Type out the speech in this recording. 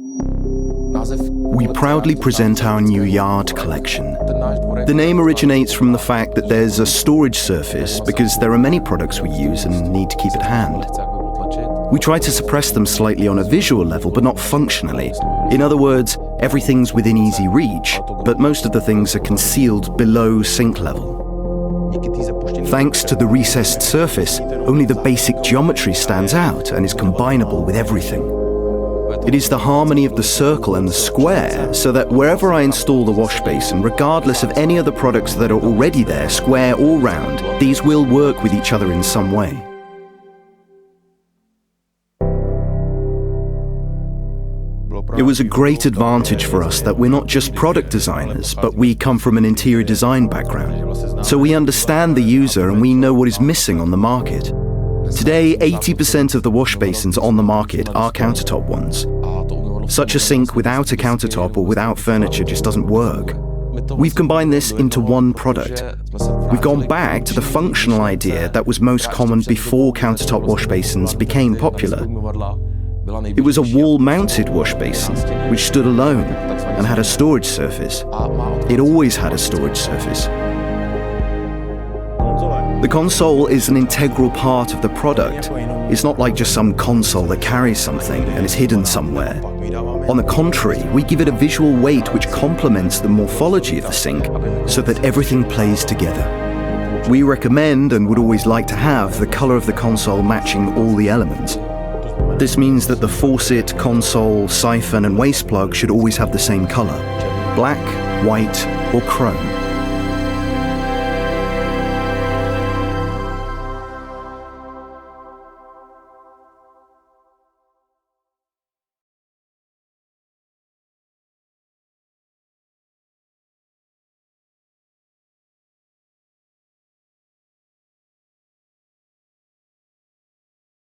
We proudly present our new Yard collection. The name originates from the fact that there's a storage surface because there are many products we use and need to keep at hand. We try to suppress them slightly on a visual level, but not functionally. In other words, everything's within easy reach, but most of the things are concealed below sink level. Thanks to the recessed surface, only the basic geometry stands out and is combinable with everything. It is the harmony of the circle and the square, so that wherever I install the wash basin, regardless of any other products that are already there, square or round, these will work with each other in some way. It was a great advantage for us that we're not just product designers, but we come from an interior design background. So we understand the user and we know what is missing on the market. Today, 80% of the wash basins on the market are countertop ones. Such a sink without a countertop or without furniture just doesn't work. We've combined this into one product. We've gone back to the functional idea that was most common before countertop wash basins became popular. It was a wall-mounted wash basin, which stood alone and had a storage surface. It always had a storage surface. The console is an integral part of the product. It's not like just some console that carries something and is hidden somewhere. On the contrary, we give it a visual weight which complements the morphology of the sink so that everything plays together. We recommend and would always like to have the color of the console matching all the elements. This means that the faucet, console, siphon and waste plug should always have the same color: black, white or chrome.